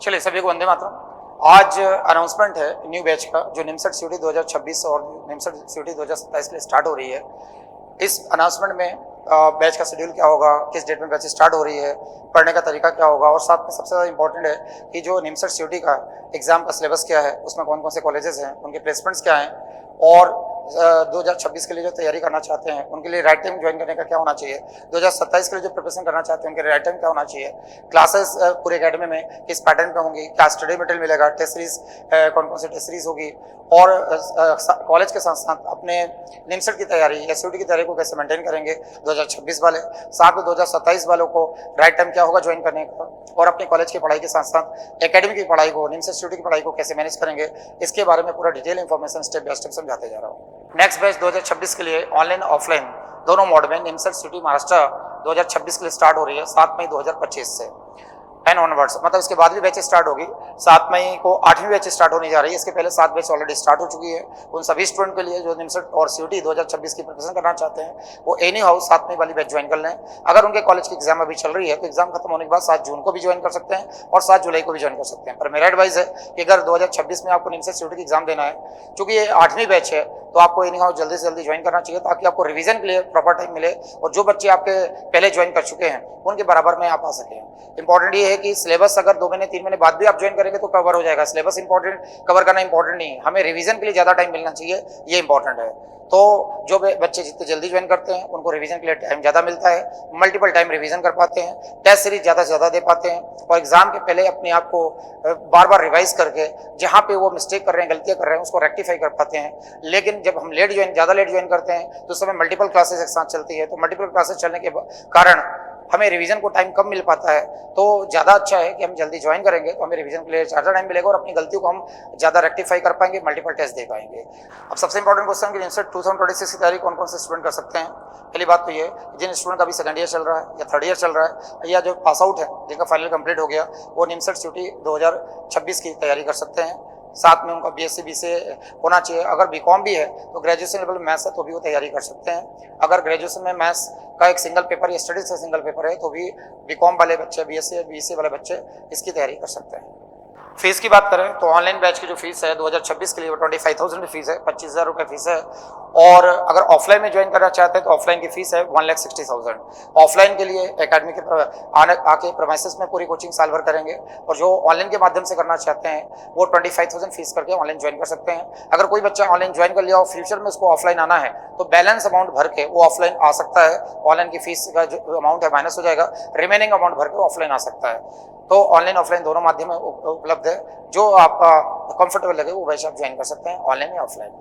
चलिए सभी को वंदे मातरम। आज अनाउंसमेंट है न्यू बैच का जो निमसट सीयूटी 2026 और निमसट सीयूटी 2027 के लिए स्टार्ट हो रही है। इस अनाउंसमेंट में बैच का शेड्यूल क्या होगा, किस डेट में बैच स्टार्ट हो रही है, पढ़ने का तरीका क्या होगा, और साथ में सबसे ज़्यादा इंपॉर्टेंट है कि जो निमसट सीयूटी का एग्जाम का सिलेबस क्या है, उसमें कौन कौन से कॉलेजेस हैं, उनके प्लेसमेंट्स क्या हैं, और 2026 के लिए जो तैयारी करना चाहते हैं उनके लिए राइट टाइम ज्वाइन करने का क्या होना चाहिए, 2027 के लिए जो प्रिपरेशन करना चाहते हैं उनके राइट टाइम क्या होना चाहिए, क्लासेस पूरे एकेडमी में किस पैटर्न पे होंगी, क्या स्टडी मटेरियल मिलेगा, टेस्ट सीरीज कौन कौन सी टेस्ट सीरीज होगी, और कॉलेज के साथ साथ अपने निमसट की तैयारी या सीयूटी की तैयारी को कैसे मेंटेन करेंगे 2026 वाले, साथ में 2027 वालों को राइट टाइम क्या होगा ज्वाइन करने का, और अपने कॉलेज की पढ़ाई के साथ साथ एकेडमी की पढ़ाई को, निमसट सीयूटी की पढ़ाई को कैसे मैनेज करेंगे, इसके बारे में पूरा detail information step by step समझाते जा रहा हूँ। नेक्स्ट बैच 2026 के लिए ऑनलाइन ऑफलाइन दोनों मोड में निमसट सीयूटी महाराष्ट्र 2026 के लिए स्टार्ट हो रही है 7 मई 2025 से एंड ऑनवर्ड्स, मतलब इसके बाद भी बैच स्टार्ट होगी। 7 मई को 8वीं बैच स्टार्ट होने जा रही है। इसके पहले 7 बैच ऑलरेडी स्टार्ट हो चुकी है। उन सभी स्टूडेंट के लिए जो निमसट और सीयूटी 2026 की प्रिपरेशन करना चाहते हैं वो एनी हाउ 7 मई वाली बैच ज्वाइन कर लें। अगर उनके कॉलेज की एग्जाम अभी चल रही है तो एग्जाम खत्म होने के बाद 7 जून को भी ज्वाइन कर सकते हैं और 7 जुलाई को भी ज्वाइन कर सकते हैं। पर मेरा एडवाइस है कि अगर 2026 में आपको निमसट सीयूटी की एग्जाम देना है, चूंकि ये 8वीं बैच है, तो आपको एनी हाउ जल्दी से जल्दी ज्वाइन करना चाहिए ताकि आपको रिवीजन के लिए प्रॉपर टाइम मिले और जो बच्चे आपके पहले ज्वाइन कर चुके हैं उनके बराबर में आप आ सकें। इंपॉर्टेंट ये है कि सिलेबस अगर 2 महीने 3 महीने बाद भी आप ज्वाइन करेंगे तो कवर हो जाएगा। सिलेबस इंपॉर्टेंट, कवर करना इंपॉर्टेंट नहीं है, हमें रिवीजन के लिए ज़्यादा टाइम मिलना चाहिए, ये इंपॉर्टेंट है। तो जो बच्चे जितने जल्दी ज्वाइन करते हैं उनको रिवीजन के लिए टाइम ज़्यादा मिलता है, मल्टीपल टाइम रिवीजन कर पाते हैं, टेस्ट सीरीज ज़्यादा से ज़्यादा दे पाते हैं और एग्जाम के पहले अपने आप को बार बार रिवाइज करके जहाँ पे वो मिस्टेक कर रहे हैं, गलतियाँ कर रहे हैं, उसको रेक्टिफाई कर पाते हैं। लेकिन जब हम ज़्यादा लेट ज्वाइन करते हैं तो उस समय मल्टीपल क्लासेस एक साथ चलती है, तो मल्टीपल क्लासेस चलने के कारण हमें रिवीजन को टाइम कम मिल पाता है। तो ज़्यादा अच्छा है कि हम जल्दी ज्वाइन करेंगे तो हमें रिवीजन के लिए ज़्यादा टाइम मिलेगा और अपनी गलतियों को हम ज़्यादा रेक्टिफाई कर पाएंगे, मल्टीपल टेस्ट दे पाएंगे। अब सबसे इंपॉर्टेंट क्वेश्चन कि निमसट 2026 की तैयारी कौन कौन से स्टूडेंट कर सकते हैं। पहली बात तो ये, जिन स्टूडेंट का अभी सेकंड ईयर चल रहा है या थर्ड ईयर चल रहा है या जो पास आउट है, जिनका फाइनल कंप्लीट हो गया, वो निमसट सीयूटी 2026 की तैयारी कर सकते हैं। साथ में उनका बीएससी बीसीए होना चाहिए। अगर बीकॉम भी है तो ग्रेजुएशन लेवल में मैथ्स है तो भी वो तैयारी कर सकते हैं। अगर ग्रेजुएशन में मैथ्स का एक सिंगल पेपर या स्टडीज का सिंगल पेपर है तो भी बीकॉम वाले बच्चे, बीएससी या बीसीए वाले बच्चे इसकी तैयारी कर सकते हैं। फीस की बात करें तो ऑनलाइन बैच की जो फीस है 2026 के लिए 25,000 की फीस है, 25,000 रुपये फीस है। और अगर ऑफलाइन में ज्वाइन करना चाहते हैं तो ऑफलाइन की फीस है 1,60,000। ऑफलाइन के लिए एकेडमी के आके प्रेमाइसेस में पूरी कोचिंग साल भर करेंगे और जो ऑनलाइन के माध्यम से करना चाहते हैं वो 25,000 फीस करके ऑनलाइन ज्वाइन कर सकते हैं। अगर कोई बच्चा ऑनलाइन ज्वाइन कर लिया और फ्यूचर में उसको ऑफलाइन आना है तो बैलेंस अमाउंट भर के वो ऑफलाइन आ सकता है। ऑनलाइन की फीस का जो अमाउंट है माइनस हो जाएगा, रिमेनिंग अमाउंट भर के ऑफलाइन आ सकता है। तो ऑनलाइन ऑफलाइन दोनों माध्यम में उपलब्ध है, जो आपका कंफर्टेबल लगे वो वैसे आप ज्वाइन कर सकते हैं, ऑनलाइन या ऑफलाइन।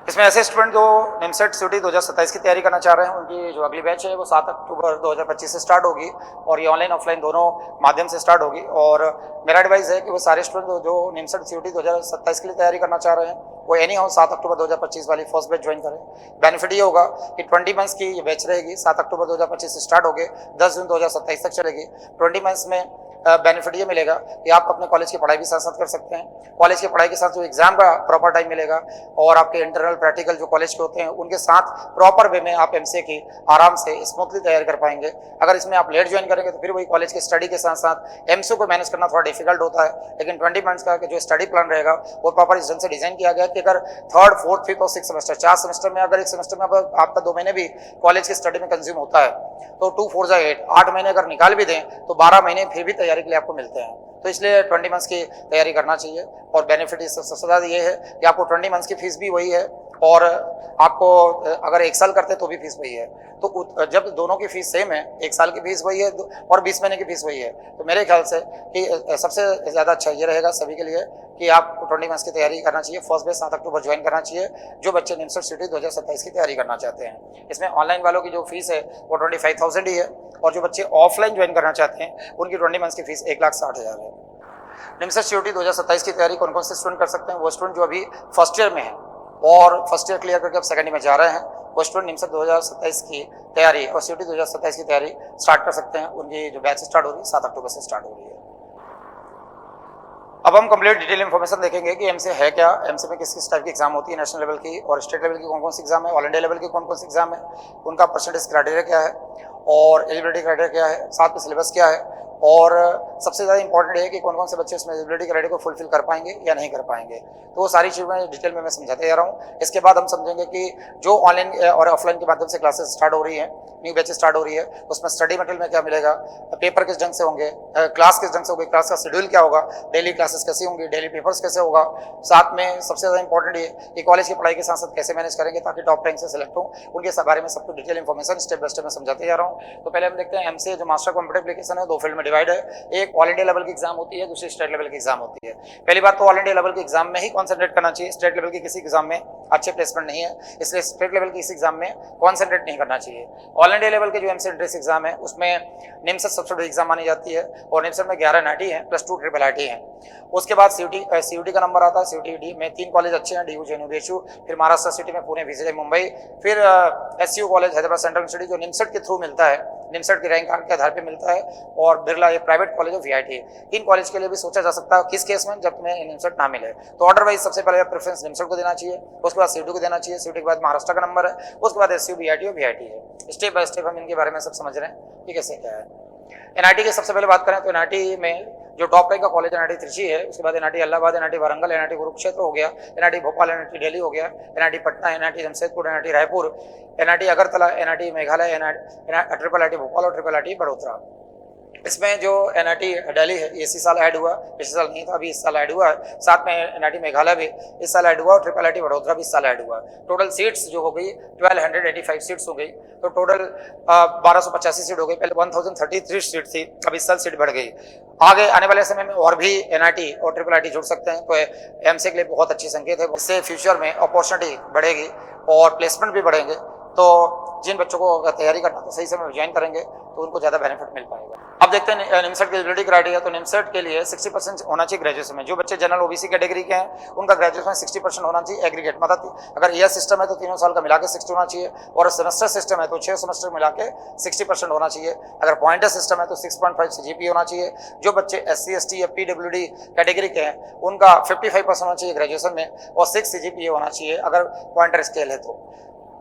इसमें ऐसे स्टूडेंट जो निमसट सीयूटी 2027 की तैयारी करना चाह रहे हैं उनकी जो अगली बैच है वो 7 अक्टूबर 2025 से स्टार्ट होगी और ये ऑनलाइन ऑफलाइन दोनों माध्यम से स्टार्ट होगी। और मेरा एडवाइस है कि वो सारे स्टूडेंट जो निमसट सीयूटी 2027 के लिए तैयारी करना चाह रहे हैं वो एनी हाउ 7 अक्टूबर 2025 वाली फर्स्ट बैच ज्वाइन करें। बेनिफिट ये होगा कि 20 मंथ्स की ये बैच रहेगी, 7 अक्टूबर 2025 से स्टार्ट होगी, 10 जून 2027 तक चलेगी। 20 मंथ्स में बेनिफिट ये मिलेगा कि आप अपने कॉलेज की पढ़ाई भी साथ साथ कर सकते हैं। कॉलेज की पढ़ाई के साथ जो एग्जाम का प्रॉपर टाइम मिलेगा और आपके इंटरनल प्रैक्टिकल जो कॉलेज के होते हैं उनके साथ प्रॉपर वे में आप एमसीए की आराम से स्मूथली तैयारी कर पाएंगे। अगर इसमें आप लेट ज्वाइन करेंगे तो फिर वही कॉलेज के स्टडी के साथ साथ एमसीए को मैनेज करना थोड़ा डिफिकल्ट होता है। लेकिन 20 मंथ्स का जो स्टडी प्लान रहेगा वो प्रॉपर इस ढंग से डिजाइन किया गया कि अगर 3rd, 4th, 5th और 6th सेमेस्टर, 4 सेमेस्टर में अगर एक सेमेस्टर में आपका 2 महीने भी कॉलेज के स्टडी में कंज्यूम होता है तो 2 4 जा 8 महीने अगर निकाल भी दें तो 12 महीने फिर भी तैयारी के लिए आपको मिलते हैं। तो इसलिए 20 मंथ्स की तैयारी करना चाहिए। और बेनिफिट सबसे ज़्यादा ये है कि आपको 20 मंथ्स की फीस भी वही है और आपको अगर 1 साल करते तो भी फीस वही है। तो जब दोनों की फीस सेम है, 1 साल की फीस वही है और 20 महीने की फीस वही है, तो मेरे ख्याल से कि सबसे ज़्यादा अच्छा ये रहेगा सभी के लिए कि आप 20 मंथ्स की तैयारी करना चाहिए। फर्स्ट बैच 7 अक्टूबर ज्वाइन करना चाहिए जो बच्चे निमसट सीयूटी 2027 की तैयारी करना चाहते हैं। इसमें ऑनलाइन वालों की जो फीस है वो 25,000 ही है और जो बच्चे ऑफलाइन ज्वाइन करना चाहते हैं उनकी 20 मंथ्स की फीस 1,60,000 है। निमसट सीयूटी 2027 की तैयारी कौन कौन से स्टूडेंट कर सकते हैं? वो स्टूडेंट जो अभी फर्स्ट ईयर में है और फर्स्ट ईयर क्लियर करके अब सेकंड ईयर में जा रहे हैं, वो स्टूडेंट निमसट 2027 की तैयारी और सीयूटी 2027 की तैयारी स्टार्ट कर सकते हैं। उनकी जो बैच स्टार्ट हो रही है 7 अक्टूबर से स्टार्ट हो रही है। अब हम कंप्लीट डिटेल इन्फॉर्मेशन देखेंगे कि एमसीए है क्या, एमसीए में किस किस टाइप की एग्जाम होती है, नेशनल लेवल की और स्टेट लेवल की कौन कौन सी एग्जाम है, ऑल इंडिया लेवल की कौन कौन सी एग्जाम है, उनका परसेंटेज क्राइटेरिया क्या है और एलिजिबिलिटी क्राइटेरिया क्या है, साथ में सिलेबस क्या है और सबसे ज़्यादा इंपॉर्टेंट है कि कौन कौन से बच्चे उसमें एलिजिबिलिटी क्राइटेरिया को फुलफिल कर पाएंगे या नहीं कर पाएंगे। तो वो सारी चीज़ें डिटेल में मैं समझाते जा रहा हूँ। इसके बाद हम समझेंगे कि जो ऑनलाइन और ऑफलाइन के माध्यम से क्लासेस स्टार्ट हो रही हैं, न्यू बैचेस स्टार्ट हो रही है, उसमें स्टडी मटेरियल में क्या मिलेगा, पेपर किस ढंग से होंगे, क्लास किस ढंग से होगी, क्लास का शेड्यूल क्या होगा, डेली क्लासेस कैसी होंगी, डेली पेपर्स कैसे होगा। साथ में सबसे ज़्यादा इंपॉर्टेंट ये कि कॉलेज की पढ़ाई के साथ साथ कैसे मैनेज करेंगे ताकि टॉप रैंक से सिलेक्ट हो, उनके बारे में सब कुछ detail information step by step में समझाते जा रहा हूँ। तो पहले हम देखते हैं एमसीए जो मास्टर कंप्यूटर एप्लीकेशन है, दो फील्ड में डिवाइड है। एक ऑल इंडिया लेवल की एग्जाम होती है, दूसरी स्टेट लेवल की एग्जाम होती है। पहली बात तो ऑल इंडिया लेवल के एग्जाम में ही कॉन्सेंट्रेट करना चाहिए, स्टेट लेवल की किसी एग्जाम में अच्छे प्लेसमेंट नहीं है, इसलिए स्टेट लेवल की इस एग्जाम में कॉन्सेंट्रेट नहीं करना चाहिए। ऑल इंडिया लेवल के जो एमसीए एंट्रेंस एग्जाम है उसमें निम्सट सबसे बड़ी एग्जाम मानी जाती है और निम्सट में 11 एनआईटी है प्लस 2 ट्रिपल आईटी है। उसके बाद सीयूटी का नंबर आता है। सीयूटी में 3 कॉलेज अच्छे हैं, डीयू, जेएनयू, बीएचयू, फिर महाराष्ट्र सिटी में पुणे, विजय, मुंबई, फिर SU college Hyderabad central university जो निम्सट के थ्रू मिलता है, निम्सट की रैंक के आधार पर मिलता है, और बिरला ये प्राइवेट कॉलेज ऑफ वीआईटी है। इन कॉलेज के लिए भी सोचा जा सकता है किस केस में जब तुम्हें निम्सट ना मिले, तो ऑर्डर वाइज सबसे पहले प्रेफरेंस निम्सट को देना चाहिए, उसके बाद सीयूटी को देना चाहिए, सीयूटी के बाद महाराष्ट्र का नंबर है, उसके बाद एसयू, बीआईटी और वीआईटी है। स्टेप बाय स्टेप हम इनके बारे में सब समझ रहे हैं कि कैसे क्या है। एनआईटी की सबसे पहले बात करें तो एनआईटी में जो टॉप रैंक का कॉलेज एनआईटी त्रिची है, उसके बाद NIT Allahabad, NIT Warangal, NIT Kurukshetra हो गया, एनआईटी भोपाल, एनआईटी दिल्ली हो गया, NIT Patna, NIT Jamshedpur, NIT Raipur, NIT Agartala, NIT Meghalaya, triple IT Bhopal और ट्रिपल आईटी बड़ोदरा। इसमें जो एनआईटी दिल्ली है इसी साल ऐड हुआ, पिछले साल नहीं था, अभी इस साल ऐड हुआ है। साथ में एनआईटी मेघालय भी इस साल ऐड हुआ और ट्रिपल आईटी बड़ोदरा भी इस साल ऐड हुआ। टोटल सीट्स जो हो गई 1285 सीट्स हो गई, तो टोटल 1285 सीट हो गई। पहले 1033 सीट थी, अब इस साल सीट बढ़ गई। आगे आने वाले समय में और भी एनआईटी और ट्रिपल आईटी जुड़ सकते हैं, तो एमसीए के लिए बहुत अच्छी संकेत है। इससे फ्यूचर में अपॉर्चुनिटी बढ़ेगी और प्लेसमेंट भी बढ़ेंगे। तो जिन बच्चों को अगर तैयारी करना तो सही समय में ज्वाइन करेंगे तो उनको ज़्यादा बेनिफिट मिल पाएगा। अब देखते हैं निम्सट की एलिजिबिलिटी क्राइटेरिया। तो निम्सट के लिए 60% होना चाहिए ग्रेजुएशन में। जो बच्चे जनरल ओबीसी कैटेगरी के हैं उनका ग्रेजुएशन में 60% होना चाहिए एग्रीगेट, मतलब अगर ईयर सिस्टम है तो तीनों साल का मिला के 60 होना चाहिए, और सेमेस्टर सिस्टम है तो 6 सेमेस्टर मिला के 60% होना चाहिए। अगर पॉइंटर सिस्टम है तो 6.5 सीजीपीए होना चाहिए। जो बच्चे SC ST या PWD कैटेगरी के हैं उनका 55% होना चाहिए ग्रेजुएशन में, और 6 सीजीपीए होना चाहिए अगर पॉइंटर स्केल है तो,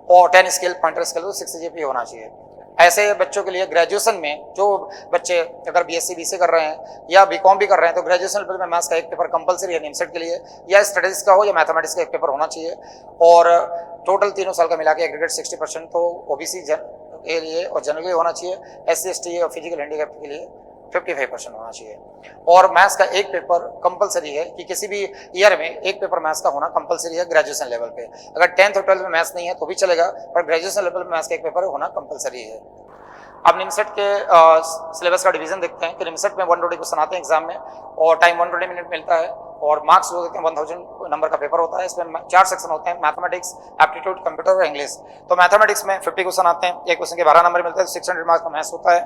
और 10 स्केल पॉइंटर स्केल तो 6 सीजीपीए होना चाहिए। ऐसे बच्चों के लिए ग्रेजुएशन में जो बच्चे अगर बीएससी बीसी कर रहे हैं या बीकॉम भी कर रहे हैं तो ग्रेजुएशन लेवल में मैथ्स का एक पेपर कंपलसरी है निम्सट के लिए, या स्टडीज का हो या मैथमेटिक्स का एक पेपर होना चाहिए। और टोटल तीनों साल का मिला के एग्रीगेट 60% तो ओबीसी के लिए और जनरल के लिए होना चाहिए, SC ST और फिजिकल हैंडीकैप के लिए 55% होना चाहिए। और मैथ्स का एक पेपर कंपलसरी है कि किसी भी ईयर में एक पेपर मैथ्स का होना कंपलसरी है ग्रेजुएशन लेवल पे। अगर 10th और 12th में मैथ्स नहीं है तो भी चलेगा, पर ग्रेजुएशन लेवल में मैथ्स का एक पेपर होना कंपलसरी है। अब निम्सट के सिलेबस का डिवीजन देखते हैं कि निम्सट में 120 क्वेश्चन आते हैं एग्जाम में, और टाइम 120 मिनट मिलता है, और मार्क्स जो देते हैं 1000 नंबर का पेपर होता है। इसमें 4 सेक्शन होते हैं, मैथमेटिक्स, एप्टीट्यूड, कंप्यूटर और इंग्लिश। तो मैथमेटिक्स में 50 क्वेश्चन आते हैं, एक क्वेश्चन के 12 नंबर मिलते हैं, तो 600 मार्क्स का मैथ्स होता है,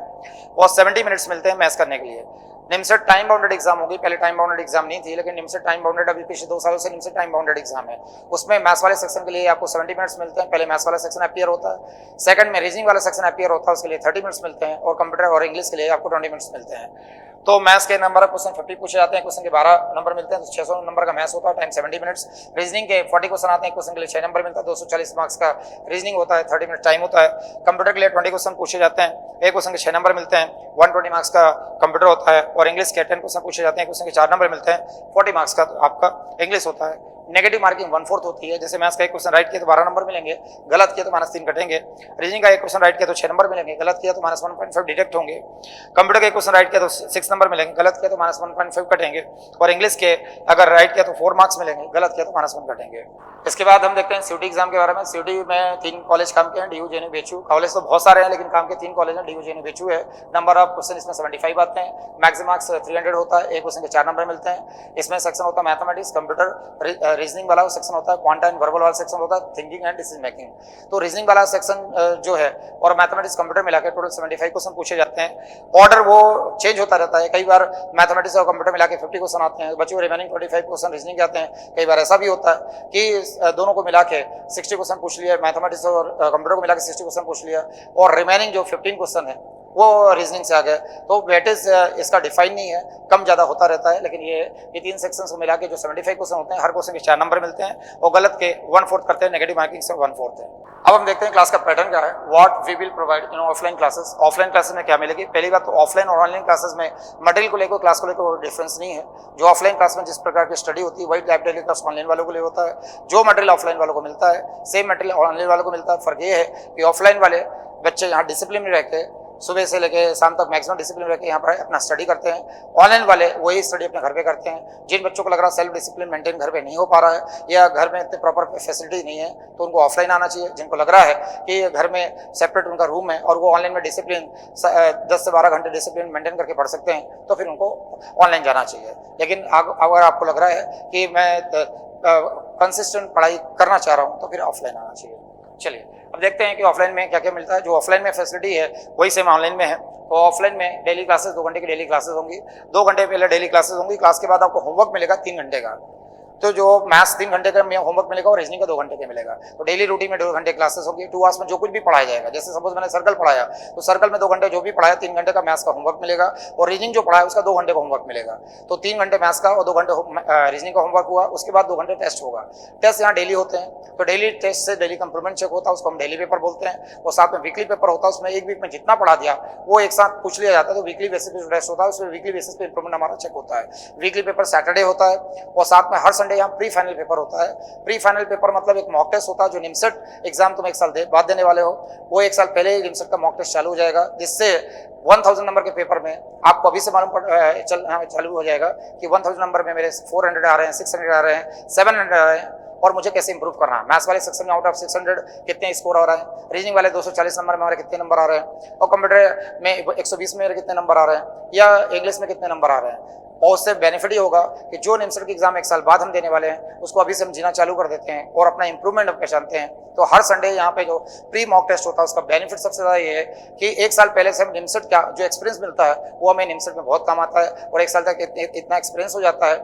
और 70 मिनट्स मिलते हैं मैथ्स करने के लिए। निम्सट टाइम बाउंडेड एग्जाम होगी, पहले टाइम बाउंडेड एग्जाम नहीं थी, लेकिन निम्सट टाइम बाउंडेड अभी पिछले 2 सालों से निम्सट टाइम बाउंडेड एग्जाम है। उसमें मैथ्स वाले सेक्शन के लिए आपको 70 मिनट्स मिलते हैं, पहले मैथ्स वाला सेक्शन अपीयर होता है। सेकंड में रीजनिंग वाला सेक्शन अपीयर होता है, उसके लिए 30 मिनट्स मिलते हैं, और कंप्यूटर और इंग्लिश के लिए आपको 20 मिनट्स मिलते हैं। तो मैथ्स के नंबर क्वेश्चन 50 पूछे जाते हैं, क्वेश्चन के 12 नंबर मिलते हैं, तो 600 नंबर का मैथ्स होता है, टाइम 70 मिनट्स। रीजनिंग के 40 क्वेश्चन आते हैं, क्वेश्चन के लिए 6 नंबर मिलता है, 240 मार्क्स का रीजनिंग होता है, 30 मिनट टाइम होता है। कंप्यूटर के लिए 20 क्वेश्चन पूछे जाते हैं, एक क्वेश्चन के 6 नंबर मिलते हैं, 120 मार्क्स का कंप्यूटर होता है। और इंग्लिश के 10 क्वेश्चन पूछे जाते हैं, क्वेश्चन के 4 नंबर मिलते हैं, 40 मार्क्स का आपका इंग्लिश होता है। नेगेटिव मार्किंग 1/4 होती है, जैसे मैथ्स का एक क्वेश्चन राइट किया तो 12 नंबर मिलेंगे, गलत किया तो -3 कटेंगे। रीजनिंग का एक क्वेश्चन राइट किया तो 6 नंबर मिलेंगे, गलत किया तो -1.5 डिडक्ट होंगे। कंप्यूटर का एक क्वेश्चन राइट किया तो 6 नंबर मिलेंगे, गलत किया तो -1.5 कटेंगे। और इंग्लिश के अगर राइट किया तो 4 मार्क्स मिलेंगे, गलत किया तो -1 कटेंगे। इसके बाद हम देखते हैं सीयूटी एग्जाम के बारे में। सीयूटी में 3 कॉलेज काम के हैं, डीयू, जेएनयू, बीएचयू। कॉलेज तो बहुत सारे हैं लेकिन काम के 3 कॉलेज हैं, डीयू, जेएनयू, बीएचयू है। नंबर ऑफ क्वेश्चन इसमें 75 आते हैं, मैक्सिमम मार्क्स 300 होता है, एक क्वेश्चन के 4 नंबर मिलते हैं। इसमें सेक्शन होता है मैथमेटिक्स, कंप्यूटर, रीजनिंग वाला सेक्शन होता है, क्वांटा एंड वर्बल वाला सेक्शन होता है, थिंकिंग एंड डिसीजन मेकिंग। तो रीजनिंग वाला सेक्शन जो है और मैथमेटिक्स कंप्यूटर मिलाकर टोटल 75 क्वेश्चन पूछे जाते हैं। ऑर्डर वो चेंज होता रहता है, कई बार मैथमेटिक्स और कंप्यूटर मिला के 50 क्वेश्चन आते हैं, बचे हुए रिमेनिंग 25 क्वेश्चन रीजनिंग के आते हैं। कई बार ऐसा भी होता है कि दोनों को मिला के 60 क्वेश्चन पूछ लिया, मैथमेटिक्स और कंप्यूटर को मिला के 60 क्वेश्चन पूछ लिया, और रिमेनिंग जो 15 क्वेश्चन है वो रीजनिंग से आ गए। तो वेटेज इसका डिफाइन नहीं है, कम ज़्यादा होता रहता है, लेकिन ये 3 सेक्शंस को मिला के जो 75 क्वेश्चन होते हैं, हर क्वेश्चन के 4 नंबर मिलते हैं और गलत के 1/4 करते हैं, नेगेटिव मार्किंग से 1/4 है। अब हम देखते हैं क्लास का पैटर्न क्या है। What we will provide in offline classes. Offline classes में क्या मिलेगी? पहली बात तो ऑफलाइन और ऑनलाइन क्लासेस में मटेरियल को लेकर, क्लास को लेकर कोई डिफरेंस नहीं है। जो ऑफलाइन क्लास में जिस प्रकार की स्टडी होती है वही टाइप डेली क्लास ऑनलाइन वालों को लिए होता है। जो मटेरियल ऑफलाइन वालों को मिलता है सेम मटेरियल ऑनलाइन वालों को मिलता है। फर्क ये है कि ऑफलाइन वाले बच्चे यहाँ डिसिप्लिन में रहते हैं, सुबह से लेकर शाम तक मैक्सिमम डिसिप्लिन रख के यहाँ पर अपना स्टडी करते हैं। ऑनलाइन वाले वही स्टडी अपने घर पे करते हैं। जिन बच्चों को लग रहा है सेल्फ डिसिप्लिन मेंटेन घर पे नहीं हो पा रहा है या घर में इतने प्रॉपर फैसिलिटी नहीं है तो उनको ऑफलाइन आना चाहिए। जिनको लग रहा है कि घर में सेपरेट उनका रूम है और वो ऑनलाइन में डिसिप्लिन 10 से 12 घंटे डिसिप्लिन मेंटेन करके पढ़ सकते हैं तो फिर उनको ऑनलाइन जाना चाहिए। लेकिन अगर आपको लग रहा है कि मैं कंसिस्टेंट पढ़ाई करना चाह रहा हूँ तो फिर ऑफलाइन आना चाहिए। चलिए अब देखते हैं कि ऑफलाइन में क्या क्या मिलता है। जो ऑफलाइन में फैसिलिटी है वही सेम ऑनलाइन में है। तो ऑफलाइन में डेली क्लासेस 2 घंटे की डेली क्लासेस होंगी। 2 घंटे पहले डेली क्लासेस होंगी। क्लास के बाद आपको होमवर्क मिलेगा 3 घंटे का। तो जो मैथ्स 3 घंटे का होमवर्क मिलेगा और रीजनिंग का 2 घंटे का मिलेगा। तो डेली रूटीन में 2 घंटे क्लासेस होगी। 2 आवर्स में जो कुछ भी पढ़ाया जाएगा, जैसे सपोज मैंने सर्कल पढ़ाया तो सर्कल में 2 घंटे जो भी पढ़ाया 3 घंटे का मैथ्स का होमवर्क मिलेगा और रीजनिंग जो पढ़ाया उसका 2 घंटे का होमवर्क मिलेगा। तो 3 घंटे मैथ्स का और 2 घंटे रीजनिंग का होमवर्क हुआ। उसके बाद 2 घंटे टेस्ट होगा। टेस्ट यहाँ डेली होते हैं। तो डेली टेस्ट से डेली कंप्रूवमेंट चेक होता है, उसको हम डेली पेपर बोलते हैं। और साथ में वीकली पेपर होता है, उसमें एक वीक में जितना पढ़ा दिया वो एक साथ पूछ लिया जाता है। तो वीकली बेसिस पे जो टेस्ट होता है उसमें वीकली बेसिस पे इंप्रूवमेंट हमारा चेक होता है। वीकली पेपर सैटरडे होता है और साथ में हर संडे यहाँ प्री फाइनल पेपर होता है। प्री फाइनल पेपर मतलब एक मॉक टेस्ट होता है। जो निमसेट एग्जाम तुम 1 साल बाद देने वाले हो वो 1 साल पहले ही निमसेट का मॉक टेस्ट चालू हो जाएगा, जिससे 1000 नंबर के पेपर में आपको अभी से मालूम चालू हो जाएगा कि 1000 नंबर में मेरे 400 आ रहे हैं, 600 आ रहे हैं, 700 आ रहे हैं और मुझे कैसे इंप्रूव करना है। मैथ्स वाले सेक्शन में आउट ऑफ 600 कितने स्कोर आ रहा है, रीजनिंग वाले 240 नंबर में हमारे कितने नंबर आ रहे हैं और कंप्यूटर में 120 में मेरे कितने नंबर आ रहे हैं या इंग्लिश में कितने नंबर आ रहे हैं। और उससे बेनिफिट ही होगा कि जो निमसेट की एग्जाम 1 साल बाद हम देने वाले हैं उसको अभी से हम जीना चालू कर देते हैं और अपना इंप्रूवमेंट हम पहचानते हैं। तो हर संडे यहाँ पे जो प्री मॉक टेस्ट होता है उसका बेनिफिट सबसे ज़्यादा ये है कि 1 साल पहले से हम निमसेट का जो एक्सपीरियंस मिलता है वो हमें निमसेट में बहुत काम आता है और 1 साल तक इतना एक्सपीरियंस हो जाता है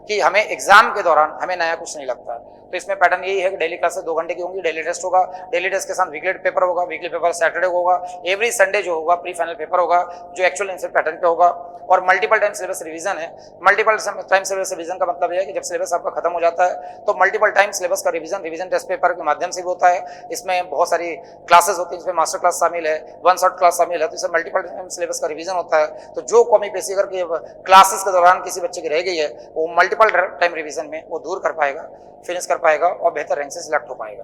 कि हमें एग्जाम के दौरान हमें नया कुछ नहीं लगता। तो इसमें पैटर्न यही है कि डेली क्लासेस 2 घंटे की होंगी, डेली टेस्ट होगा, डेली टेस्ट के साथ वीकली पेपर होगा, वीकली पेपर सैटरडे होगा, एवरी संडे जो होगा प्री फाइनल पेपर होगा जो एक्चुअल निमसेट पैटर्न पे होगा और मल्टीपल टाइम सिलेबस रिवीजन है। मल्टीपल टाइम सिलेबस रिवीजन का मतलब यह है कि जब सिलेबस आपका खत्म हो जाता है तो मल्टीपल टाइम सिलेबस का रिवीजन टेस्ट पेपर के माध्यम से भी होता है। इसमें बहुत सारी क्लासेस होती है, इसमें मास्टर क्लास शामिल है, 1 शॉट क्लास शामिल है। तो इसमें मल्टीपल टाइम सिलेबस का रिवीजन होता है। तो जो कमी पेशी अगर क्लासेस के दौरान किसी बच्चे की रह गई है वो मल्टीपल टाइम रिवीजन में वो दूर कर पाएगा, फिनिश कर पाएगा और बेहतर रैंक से सिलेक्ट हो पाएगा।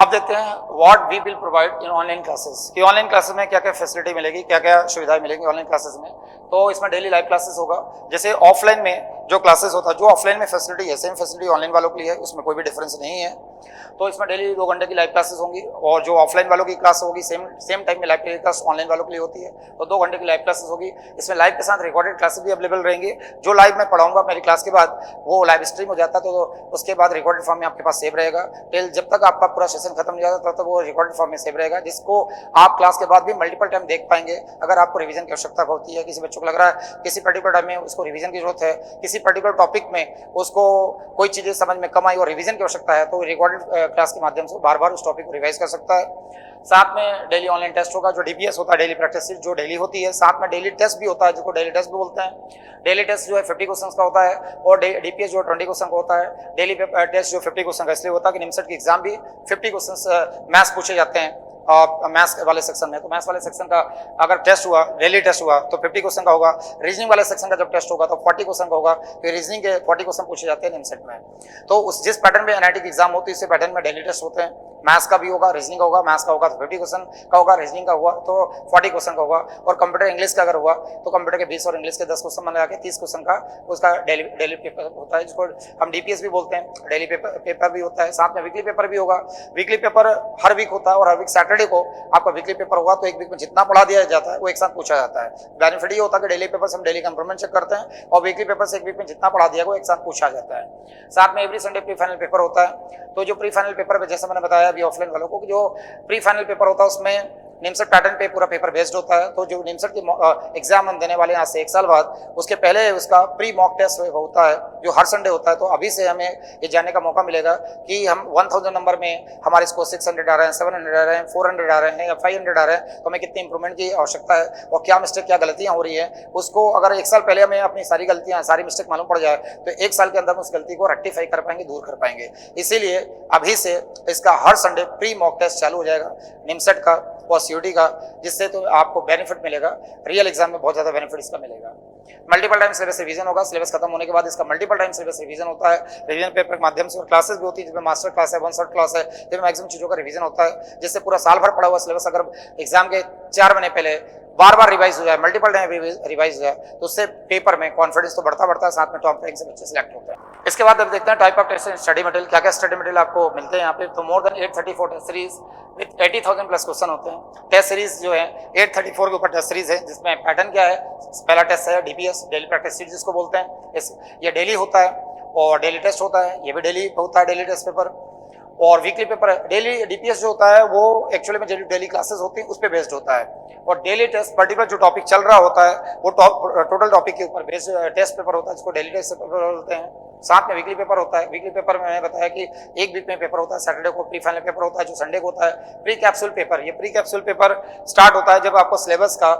अब देखते हैं what we will provide in online classes कि ऑनलाइन क्लासेस में क्या क्या फैसिलिटी मिलेगी, क्या क्या सुविधाएं मिलेंगी ऑनलाइन क्लासेस में। तो इसमें डेली लाइव क्लासेस होगा। जैसे ऑफलाइन में जो क्लासेस होता है, जो ऑफलाइन में फैसिलिटी है सेम फैसिलिटी ऑनलाइन वालों के लिए है, उसमें कोई भी डिफरेंस नहीं है। तो इसमें डेली 2 घंटे की लाइव क्लासेस होंगी और जो ऑफलाइन वालों की क्लास होगी सेम टाइम में लाइव क्लास ऑनलाइन वालों के लिए होती है। तो 2 घंटे की लाइव क्लासेस होगी। इसमें लाइव के साथ रिकॉर्डेड क्लासेस भी अवेलेबल रहेंगी। जो लाइव मैं पढ़ाऊंगा मेरी क्लास के बाद वो लाइव स्ट्रीम हो जाता है तो उसके बाद रिकॉर्डेड फॉर्म में आपके पास सेव रहेगा। टिल जब तक आपका पूरा सेशन खत्म नहीं जाता तब तक वो रिकॉर्डेड फॉर्म में सेव रहेगा, जिसको आप क्लास के बाद भी मल्टीपल टाइम देख पाएंगे। अगर आपको रिवीजन की आवश्यकता होती है, किसी बच्चों को लग रहा है किसी पर्टिकुलर टाइम में उसको रिवीजन की जरूरत है, किसी पर्टिकुलर टॉपिक में उसको कोई चीजें समझ में कम आई और रिवीजन की आवश्यकता है, तो रिकॉर्डेड क्लास के माध्यम से बार बार उस टॉपिक को रिवाइज कर सकता है। साथ में डेली ऑनलाइन टेस्ट होगा जो डीपीएस होता है, डेली प्रैक्टिस जो डेली होती है। साथ में डेली टेस्ट भी होता है जिसको डेली टेस्ट भी बोलते हैं। डेली टेस्ट जो है 50 क्वेश्चन का होता है और डीपीएस जो 20 क्वेश्चन का होता है। डेली टेस्ट जो 50 क्वेश्चन का इसलिए होता है कि निमसेट की एग्जाम भी 50 क्वेश्चन मैथ्स पूछे जाते हैं मैथ्स वाले सेक्शन में। तो मैथ्स वाले सेक्शन का अगर टेस्ट हुआ, डेली टेस्ट हुआ तो 50 क्वेश्चन का होगा। रीजनिंग वाले सेक्शन का जब टेस्ट होगा तो 40 क्वेश्चन का होगा। फिर रीजनिंग के 40 क्वेश्चन पूछे जाते हैं निमसेट में। तो उस जिस पैटर्न में एनआईटी की एग्जाम होती है इसी पैटर्न में डेली टेस्ट होते हैं। मैथ्स का भी होगा, रीजनिंग का होगा। मैथ्स का होगा तो 50 क्वेश्चन का होगा, रीजनिंग का हुआ तो 40 क्वेश्चन का होगा और कंप्यूटर इंग्लिश का अगर हुआ तो कंप्यूटर के 20 और इंग्लिश के 10 क्वेश्चन बना के 30 क्वेश्चन का उसका डेली पेपर होता है, जिसको हम डीपीएस भी बोलते हैं। डेली पेपर भी होता है। साथ में वीकली पेपर भी होगा। वीकली पेपर हर वीक होता है और हर वीक सैटरडे को आपका वीकली पेपर होगा। तो एक वीक में जितना पढ़ा दिया जाता है वो एक साथ पूछा जाता है। बेनिफिट ये होता है कि डेली पेपर से हम डेली कंप्रूवमेंट चेक करते हैं और वीकली पेपर से एक वीक में जितना पढ़ा दिया वो एक साथ पूछा जाता है। साथ में every Sunday pre final paper होता है। तो जो प्री फाइनल पेपर पे जैसे मैंने बताया अभी ऑफलाइन वालों को, जो प्री फाइनल पेपर होता है उसमें निमसेट पैटर्न पे पूरा पेपर बेस्ड होता है। तो जो निमसेट की एग्जाम हम देने वाले हैं आज से 1 साल बाद, उसके पहले उसका प्री मॉक टेस्ट होता है जो हर संडे होता है, तो अभी से हमें ये जानने का मौका मिलेगा कि हम 1000 नंबर में हमारे स्कोर 600 आ रहे हैं, 700 आ रहे हैं, 400 आ रहे हैं या 500 आ रहे हैं, तो हमें कितनी इंप्रूवमेंट की आवश्यकता है और क्या मिस्टेक, क्या गलतियां हो रही है, उसको अगर एक साल पहले हमें अपनी सारी गलतियां, सारी मिस्टेक मालूम पड़ जाए तो एक साल के अंदर उस गलती को रेक्टिफाई कर पाएंगे, दूर कर पाएंगे। इसीलिए अभी से इसका हर संडे प्री मॉक टेस्ट चालू हो जाएगा निमसेट का और सीयूटी का, जिससे तो आपको बेनिफिट मिलेगा, रियल एग्जाम में बहुत ज्यादा बेनिफिट इसका मिलेगा। मल्टीपल टाइम सिलेबस रिवीजन होगा, सिलेबस खत्म होने के बाद इसका मल्टीपल टाइम सिलेबस रिवीजन होता है, रिवीजन पेपर के माध्यम से, और क्लासेस भी होती है जिसमें मास्टर क्लास है, 1 शॉट क्लास है, जिसमें मैक्सिमम चीजों का रिवीजन होता है, जिससे पूरा साल भर पड़ा हुआ सिलेबस अगर एग्जाम के 4 महीने पहले बार बार रिवाइज हो जाए, मल्टीपल टाइम रिवाइज हो जाए, तो उससे पेपर में कॉन्फिडेंस तो बढ़ता है, साथ में टॉप रैंक से बच्चे सिलेक्ट होते हैं। इसके बाद अब देखते हैं type of test and study material, क्या क्या स्टडी मटेरियल आपको मिलते हैं यहाँ पे। तो more than 834 test series with 80,000 plus question होते हैं। टेस्ट सीरीज जो है 834 के ऊपर टेस्ट सीरीज है, जिसमें पैटर्न क्या है, पहला टेस्ट है डीपीएस, डेली प्रैक्टिस सीरीज जिसको बोलते हैं, ये डेली होता है और डेली टेस्ट होता है, ये भी डेली होता है डेली टेस्ट पेपर, और वीकली पेपर। डेली डीपीएस जो होता है वो एक्चुअली में डेली क्लासेस होती हैं उस पर बेस्ड होता है, और डेली टेस्ट पर्टिकुलर जो टॉपिक चल रहा होता है वो टोटल टॉपिक के ऊपर बेस्ड टेस्ट पेपर होता है, जिसको डेली टेस्ट पेपर बोलते हैं। साथ में वीकली पेपर होता है। वीकली पेपर में मैंने बताया कि एक वीक में पेपर होता है, सैटरडे को प्री फाइनल पेपर होता है जो संडे को होता है। प्री कैप्सूल पेपर, ये प्री कैप्सूल पेपर स्टार्ट होता है जब आपको सिलेबस का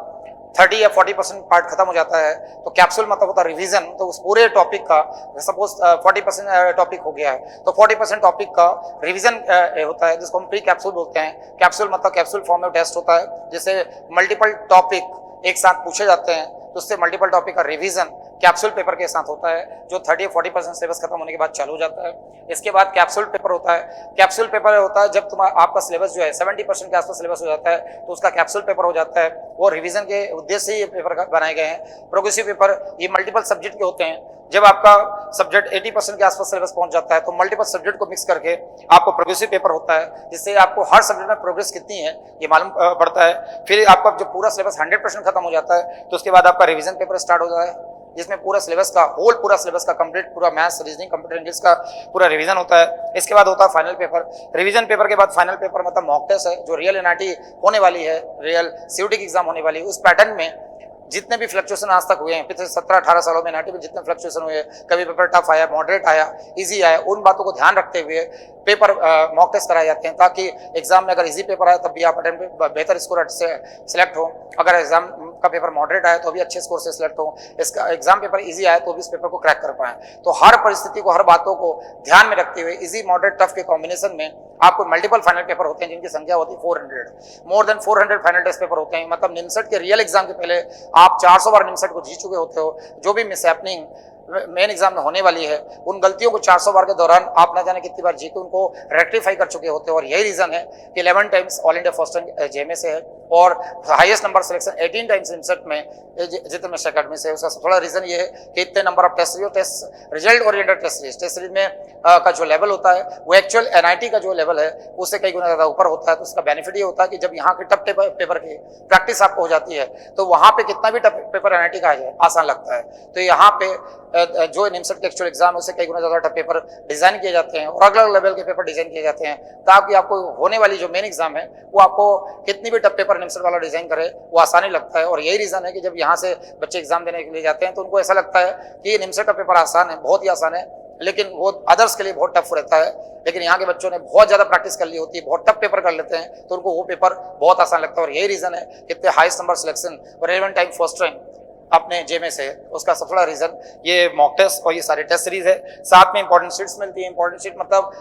30 या 40% पार्ट खत्म हो जाता है, तो कैप्सूल मतलब होता है रिवीजन। तो उस पूरे टॉपिक का सपोज 40% टॉपिक हो गया है तो 40% टॉपिक का रिवीजन होता है, जिसको हम प्री कैप्सूल बोलते हैं। कैप्सूल मतलब कैप्सूल फॉर्म में टेस्ट होता है जिससे मल्टीपल टॉपिक एक साथ पूछे जाते हैं, तो उससे मल्टीपल टॉपिक का रिवीजन कैप्सूल पेपर के साथ होता है, जो 30 या 40% सिलेबस खत्म होने के बाद चालू हो जाता है। इसके बाद कैप्सूल पेपर होता है। कैप्सूल पेपर होता है जब आपका सिलेबस जो है 70% के आसपास सिलेबस हो जाता है, तो उसका कैप्सूल पेपर हो जाता है। वो रिवीजन के उद्देश्य से ये पेपर बनाए गए हैं। प्रोग्रेसिव पेपर ये मल्टीपल सब्जेक्ट के होते हैं। जब आपका सब्जेक्ट 80% के आसपास सिलेबस पहुंच जाता है तो मल्टीपल सब्जेक्ट को मिक्स करके आपको प्रोग्रेसिव पेपर होता है, जिससे आपको हर सब्जेक्ट में प्रोग्रेस कितनी है ये मालूम पड़ता है। फिर आपका जब पूरा सिलेबस 100% खत्म हो जाता है तो उसके बाद आपका रिवीजन पेपर स्टार्ट हो जाता है, जिसमें पूरा सिलेबस का पूरा सिलेबस का कंप्लीट पूरा मैथ्स, रीजनिंग, कंप्यूटर, इंग्लिश का पूरा रिवीजन होता है। इसके बाद होता है फाइनल पेपर। रिवीजन पेपर के बाद फाइनल पेपर मतलब मॉक टेस्ट है, जो रियल एनआईटी होने वाली है, रियल सीयूटी की एग्जाम होने वाली है। उस पैटर्न में जितने भी फ्लक्चुएशन आज तक हुए हैं पिछले 17-18 सालों में एनआईटी में, जितने फ्लक्चुएशन हुए, कभी पेपर टफ आया, मॉडरेट आया, इजी आया, उन बातों को ध्यान रखते हुए पेपर मॉक टेस्ट कराए जाते हैं, ताकि एग्जाम में अगर इजी पेपर आए तब भी आप अटेम्प्ट पे बेहतर स्कोर से सिलेक्ट हो, अगर एग्जाम का पेपर मॉडरेट आए तो भी अच्छे स्कोर से सिलेक्ट हो, इसका एग्जाम पेपर इजी आए तो भी इस पेपर को क्रैक कर पाए। तो हर परिस्थिति को, हर बातों को ध्यान में रखते हुए इजी, मॉडरेट, टफ के कॉम्बिनेशन में आपको मल्टीपल फाइनल पेपर होते हैं, जिनकी संख्या होती है 400, more than 400 final test paper होते हैं। मतलब निमसेट के रियल एग्जाम के पहले आप 400 बार निमसेट को जीत चुके होते हो। जो भी मिसहैपनिंग मेन एग्जाम में होने वाली है, उन गलतियों को 400 बार के दौरान आप ना जाने कितनी बार जी के उनको रेक्टिफाई कर चुके होते हो। और यही रीजन है कि 11 times all India first rank JMA से है और highest number selection 18 times NIMCET में जितने मिश्रा अकेडमी से है। उसका थोड़ा रीजन ये है कि इतने number of test series, test result oriented test series में का जो लेवल होता है वो एक्चुअल एनआईटी का जो लेवल है उससे कई गुना ज्यादा ऊपर होता है। तो उसका बेनिफिट ये होता है कि जब यहाँ के टफ पेपर की प्रैक्टिस आपको हो जाती है तो वहाँ पे कितना भी टफ पेपर एनआईटी का आ जाए आसान लगता है। तो यहाँ पे जो निमसेट के एक्चुअल एग्जाम है उससे कई गुना ज्यादा टफ पेपर डिजाइन किए जाते हैं और अलग अलग लेवल के पेपर डिजाइन किए जाते हैं, ताकि आपको होने वाली जो मेन एग्जाम है वो आपको कितनी भी टफ पेपर निमसेट वाला डिजाइन करे वो आसानी लगता है। और यही रीजन है कि जब यहाँ से बच्चे एग्जाम देने के लिए जाते हैं तो उनको ऐसा लगता है कि ये निमसेट का पेपर आसान है, बहुत ही आसान है, लेकिन वो अदर्स के लिए बहुत टफ रहता है। लेकिन यहाँ के बच्चों ने बहुत ज्यादा प्रैक्टिस कर ली होती है, बहुत टफ पेपर कर लेते हैं, तो उनको वो पेपर बहुत आसान लगता है। और यही रीजन है कि इतने हाईएस्ट नंबर सिलेक्शन और 11 टाइम फर्स्ट रैंक अपने जेएमए से, उसका सबसे बड़ा रीजन ये मॉक टेस्ट और ये सारे टेस्ट सीरीज है। साथ में इंपॉर्टेंट शीट्स मिलती है। इंपॉर्टेंट शीट मतलब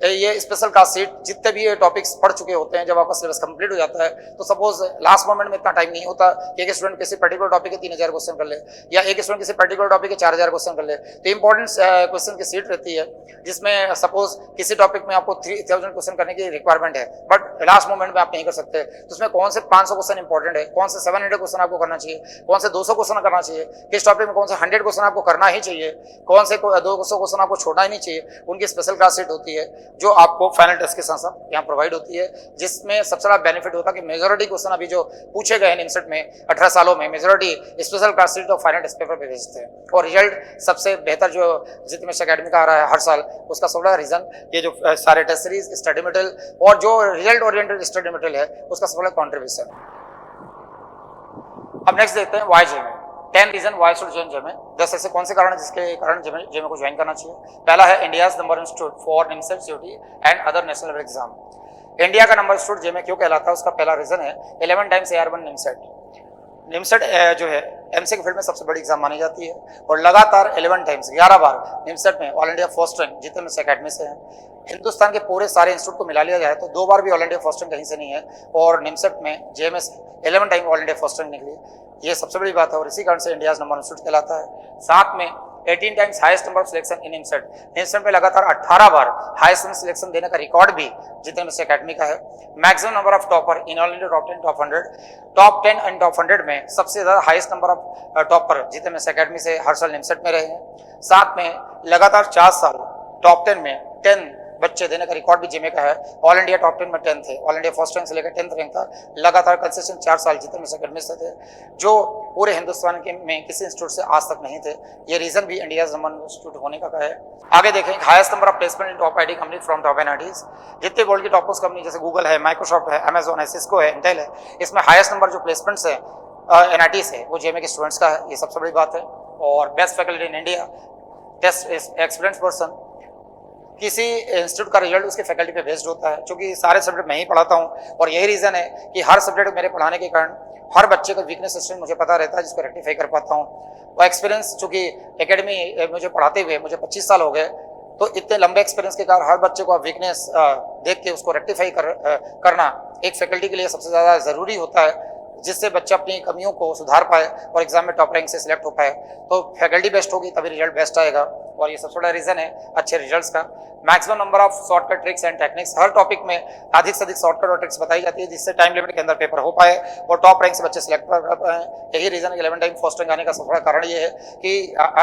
ये स्पेशल क्लास सीट, जितने भी ये टॉपिक्स पढ़ चुके होते हैं, जब आपका सिलेबस कंप्लीट हो जाता है तो सपोज लास्ट मोमेंट में इतना टाइम नहीं होता कि एक स्टूडेंट किसी पर्टिकुलर टॉपिक के 3000 क्वेश्चन कर ले या एक स्टूडेंट किसी पर्टिकुलर टॉपिक के 4000 क्वेश्चन कर ले। तो इंपॉर्टेंट क्वेश्चन की सीट रहती है जिसमें सपोज किसी टॉपिक में आपको 3000 क्वेश्चन करने की रिक्वायरमेंट है, बट लास्ट मोमेंट में आप नहीं कर सकते। तो उसमें कौन से 500 क्वेश्चन इंपॉर्टेंट है, कौन से 700 क्वेश्चन आपको करना चाहिए, कौन से 200 क्वेश्चन करना चाहिए, किस टॉपिक में कौन से 100 क्वेश्चन आपको करना ही चाहिए, कौन से 200 क्वेश्चन आपको छोड़ना ही नहीं चाहिए, उनकी स्पेशल क्लास सीट होती है जो आपको फाइनल टेस्ट के साथ साथ यहाँ प्रोवाइड होती है। जिसमें सबसे बड़ा बेनिफिट होता है कि मेजॉरिटी क्वेश्चन अभी जो पूछे गए हैं निमसेट में 18 सालों में, मेजॉरिटी स्पेशल क्लास सीट और फाइनल टेस्ट पेपर पे भेजते हैं। और रिजल्ट सबसे बेहतर जो जितने मिश्रा अकेडमी का आ रहा है हर साल, उसका सबसे बड़ा रीजन ये जो सारे टेस्ट सीरीज, स्टडी मटेरियल और जो रिजल्ट ओरिएंटेड स्टडी मटेरियल है उसका सबसे बड़ा कॉन्ट्रीब्यूशन है। अब नेक्स्ट देखते हैं why JMA. 10 reason why should join JMA. 10 ऐसे कौन से कारण है जिसके कारण जेमे को ज्वाइन करना चाहिए। पहला है India's number institute for NIMCET CUET and other national level exam. India का नंबर इंस्टीट्यूट जेमे क्यों कहलाता है, उसका पहला रीजन है 11 टाइम्स AR1 निमसेट। निमसेट जो है एमसी के फील्ड में सबसे बड़ी एग्जाम मानी जाती है और लगातार 11 टाइम्स 11 बार निमसेट में ऑल इंडिया फर्स्ट रैंक जितने में अकेडमी से हैं। हिंदुस्तान के पूरे सारे इंस्टीट्यूट को मिला लिया जाए तो 2 बार भी ऑल इंडिया फर्स्ट रैंक कहीं से नहीं है और निमसेट में JMS 11 time all India first rank निकली। ये सबसे बड़ी बात है और इसी कारण से इंडियाज नंबर इंस्टीट्यूट कहलाता है। साथ में 18 times highest number of selection in NIMCET. NIMCET में लगातार 18 बार हाईएस्ट नंबर सिलेक्शन देने का रिकॉर्ड भी जितने में से अकेडमी का है। Maximum number of topper in all India top 10 top 100। Top 10 and top 100 में सबसे ज्यादा हाईएस्ट नंबर ऑफ टॉपर जितने में से अकेडमी से हर साल निमसेट में रहे हैं। साथ में लगातार 4 साल टॉप 10 में 10 बच्चे देने का रिकॉर्ड भी जेमे का है। ऑल इंडिया टॉप 10 में 10 थे, ऑल इंडिया फर्स्ट रैंक से लेकर 10th रैंक था। लगातार कंसिस्टेंट 4 साल जितने में से अकेडमी से थे जो पूरे हिंदुस्तान के में किसी इंस्टीट्यूट से आज तक नहीं थे। ये रीजन भी इंडिया नंबर इंस्टीट्यूट होने का है। आगे देखें highest number of placement in top IT company from top NITs. जितने वर्ल्ड की टॉप मोस्ट कंपनी जैसे गूगल है, माइक्रोसॉफ्ट है, अमेजॉन है, सिस्को है, इंटेल है, इसमें हाईएस्ट नंबर जो प्लेसमेंट्स है एनआईटी से वो जेमे के स्टूडेंट्स का है। ये सबसे बड़ी बात है। और best faculty in India, test experience person. किसी इंस्टीट्यूट का रिजल्ट उसके फैकल्टी पे बेस्ड होता है। क्योंकि सारे सब्जेक्ट मैं ही पढ़ाता हूँ और यही रीज़न है कि हर सब्जेक्ट मेरे पढ़ाने के कारण हर बच्चे का वीकनेस स्ट्रेंथ मुझे पता रहता है जिसको रेक्टिफाई कर पाता हूँ। और एक्सपीरियंस चूँकि एकेडमी मुझे पढ़ाते हुए मुझे 25 साल हो गए तो इतने लंबे एक्सपीरियंस के कारण हर बच्चे को वीकनेस देख के उसको रेक्टिफाई करना एक फैकल्टी के लिए सबसे ज़्यादा ज़रूरी होता है जिससे बच्चा अपनी कमियों को सुधार पाए और एग्जाम में टॉप रैंक से सिलेक्ट हो पाए। तो फैकल्टी बेस्ट होगी तभी रिजल्ट बेस्ट आएगा और ये सबसे बड़ा रीजन है अच्छे रिजल्ट्स का। Maximum number of shortcut tricks and techniques. Her topic में अधिक से अधिक शॉर्टकट और ट्रिक्स बताई जाती है जिससे टाइम लिमिट के अंदर पेपर हो पाए और टॉप रैंक से बच्चे सिलेक्ट कर पाए। यही रीजन है 11 टाइम फर्स्ट रैंक आने का सबसे बड़ा कारण ये है कि